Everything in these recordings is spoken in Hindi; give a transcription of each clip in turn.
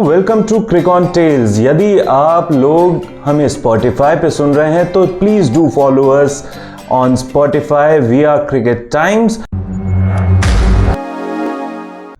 Welcome to क्रिकॉन tales. यदि आप लोग हमें स्पॉटिफाई पे सुन रहे हैं तो please do follow us on Spotify विया क्रिकेट टाइम्स।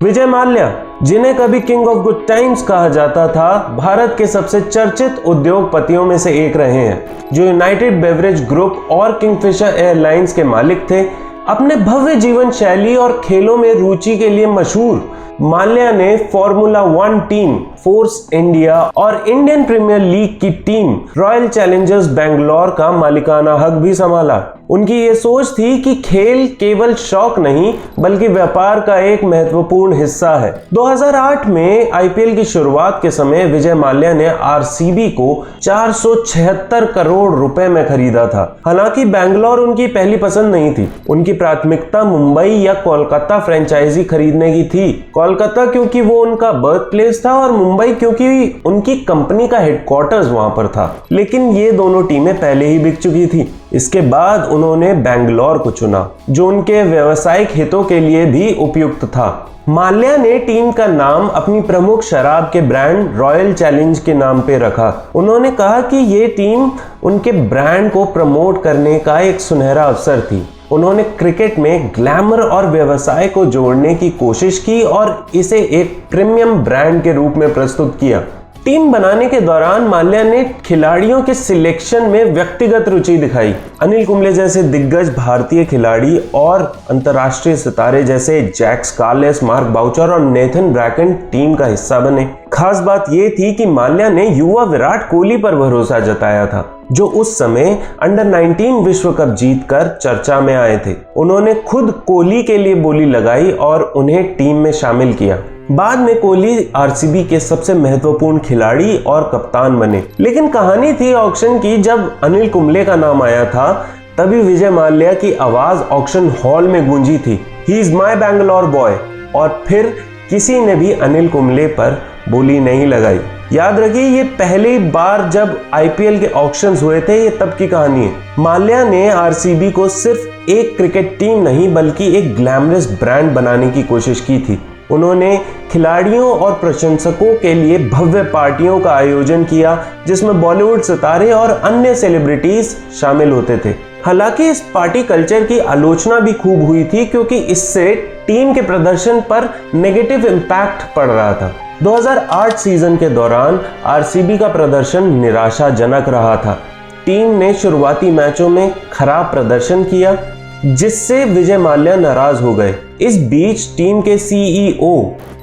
विजय माल्या, जिन्हें कभी किंग ऑफ गुड टाइम्स कहा जाता था, भारत के सबसे चर्चित उद्योगपतियों में से एक रहे हैं, जो यूनाइटेड बेवरेज ग्रुप और किंगफिशर एयरलाइंस के मालिक थे। अपने भव्य जीवन शैली और खेलों में रुचि के लिए मशहूर माल्या ने फॉर्मूला 1 टीम फोर्स इंडिया और इंडियन प्रीमियर लीग की टीम रॉयल चैलेंजर्स बेंगलोर का मालिकाना हक भी संभाला। उनकी ये सोच थी कि खेल केवल शौक नहीं बल्कि व्यापार का एक महत्वपूर्ण हिस्सा है। 2008 में आईपीएल की शुरुआत के समय विजय माल्या ने आरसीबी को 476 करोड़ रुपए में खरीदा था। हालांकि बेंगलोर उनकी पहली पसंद नहीं थी। उनकी प्राथमिकता मुंबई या कोलकाता फ्रेंचाइजी खरीदने की थी। कोलकाता क्योंकि वो उनका बर्थ प्लेस था और मुंबई क्योंकि उनकी कंपनी का हेडक्वार्टर्स वहां पर था। लेकिन ये दोनों टीमें पहले ही बिक चुकी थी। इसके बाद उन्होंने बेंगलोर को चुना, जो उनके व्यावसायिक हितों के लिए भी उपयुक्त था। माल्या ने टीम का नाम अपनी प्रमुख शराब के ब्रांड रॉयल चैलेंज के नाम पे रखा। उन्होंने कहा कि ये टीम उनके ब्रांड को प्रमोट करने का एक सुनहरा अवसर थी। उन्होंने क्रिकेट में ग्लैमर और व्यवसाय को जोड़ने की कोशिश की और इसे एक प्रीमियम ब्रांड के रूप में प्रस्तुत किया। टीम बनाने के दौरान माल्या ने खिलाड़ियों के सिलेक्शन में व्यक्तिगत रुचि दिखाई। अनिल कुंबले जैसे दिग्गज भारतीय खिलाड़ी और अंतर्राष्ट्रीय सितारे जैसे जैक स्कारलेस, मार्क बाउचर और नेथन ब्रैकन टीम का हिस्सा बने। खास बात यह थी कि माल्या ने युवा विराट कोहली पर भरोसा जताया था, जो उस समय अंडर 19 विश्व कप जीतकर चर्चा में आए थे। उन्होंने खुद कोहली के लिए बोली लगाई और उन्हें टीम में शामिल किया। बाद में कोहली आरसीबी के सबसे महत्वपूर्ण खिलाड़ी और कप्तान बने। लेकिन कहानी थी ऑक्शन की। जब अनिल कुंबले का नाम आया था, तभी विजय माल्या की आवाज ऑक्शन हॉल में गूंजी थी, he is my Bangalore boy. और फिर किसी ने भी अनिल कुंबले पर बोली नहीं लगाई। याद रखिए, ये पहली बार जब आईपीएल के ऑक्शंस हुए थे, ये तब की कहानी है। माल्या ने आरसीबी को सिर्फ एक क्रिकेट टीम नहीं बल्कि एक ग्लैमरस ब्रांड बनाने की कोशिश की थी। उन्होंने खिलाड़ियों और प्रशंसकों के लिए भव्य पार्टियों का आयोजन किया, जिसमें बॉलीवुड सितारे और अन्य सेलिब्रिटीज शामिल होते थे। हालांकि इस पार्टी कल्चर की आलोचना भी खूब हुई थी, क्योंकि इससे टीम के प्रदर्शन पर नेगेटिव इम्पैक्ट पड़ रहा था। 2008 सीजन के दौरान आरसीबी का प्रदर्शन निराशाजनक रहा था। टीम ने शुरुआती मैचों में खराब प्रदर्शन किया, जिससे विजय माल्या नाराज हो गए। इस बीच टीम के सीईओ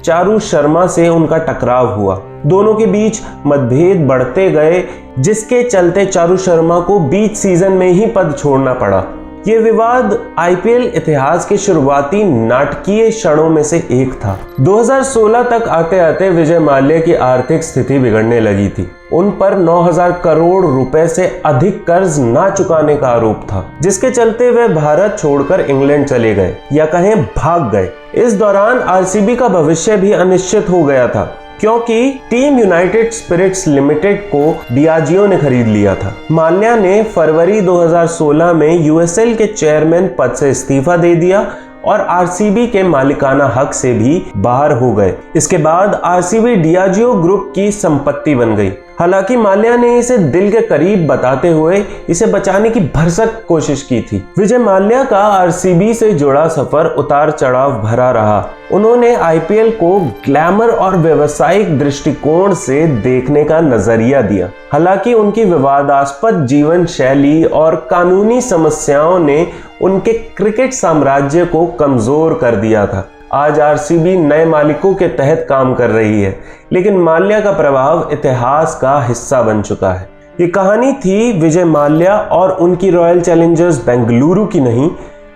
चारू शर्मा से उनका टकराव हुआ। दोनों के बीच मतभेद बढ़ते गए, जिसके चलते चारू शर्मा को बीच सीजन में ही पद छोड़ना पड़ा। ये विवाद आईपीएल इतिहास के शुरुआती नाटकीय क्षणों में से एक था। 2016 तक आते आते विजय माल्या की आर्थिक स्थिति बिगड़ने लगी थी। उन पर 9,000 करोड़ रुपए से अधिक कर्ज ना चुकाने का आरोप था, जिसके चलते वे भारत छोड़कर इंग्लैंड चले गए या कहें भाग गए। इस दौरान आरसीबी का भविष्य भी अनिश्चित हो गया था, क्योंकि टीम यूनाइटेड स्पिरिट्स लिमिटेड को डियाजियो ने खरीद लिया था। माल्या ने फरवरी 2016 में यूएसएल के चेयरमैन पद से इस्तीफा दे दिया और आरसीबी के मालिकाना हक से भी बाहर हो गए। इसके बाद आरसीबी डियाजियो ग्रुप की संपत्ति बन गई। हालांकि माल्या ने इसे दिल के करीब बताते हुए इसे बचाने की भरसक कोशिश की थी। विजय माल्या का आरसीबी से जुड़ा सफर उतार चढ़ाव भरा रहा। उन्होंने आईपीएल को ग्लैमर और व्यावसायिक दृष्टिकोण से देखने का नजरिया दिया। हालांकि उनकी विवादास्पद जीवन शैली और कानूनी समस्याओं ने उनके क्रिकेट साम्राज्य को कमजोर कर दिया था। आज आरसीबी नए मालिकों के तहत काम कर रही है, लेकिन माल्या का प्रभाव इतिहास का हिस्सा बन चुका है। ये कहानी थी विजय माल्या और उनकी रॉयल चैलेंजर्स बेंगलुरु की नहीं,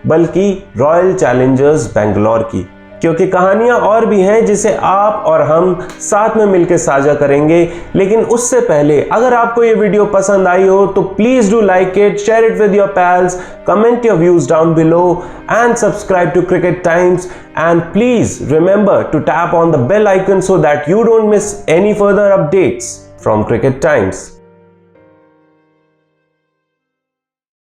बल्कि रॉयल चैलेंजर्स बेंगलोर की, क्योंकि कहानियां और भी हैं जिसे आप और हम साथ में मिलकर साझा करेंगे। लेकिन उससे पहले, अगर आपको ये वीडियो पसंद आई हो तो please do like it, share it with your पैल्स, comment your views down below and subscribe to Cricket Times, and please remember to tap on the bell icon so that you don't miss any further updates from Cricket Times.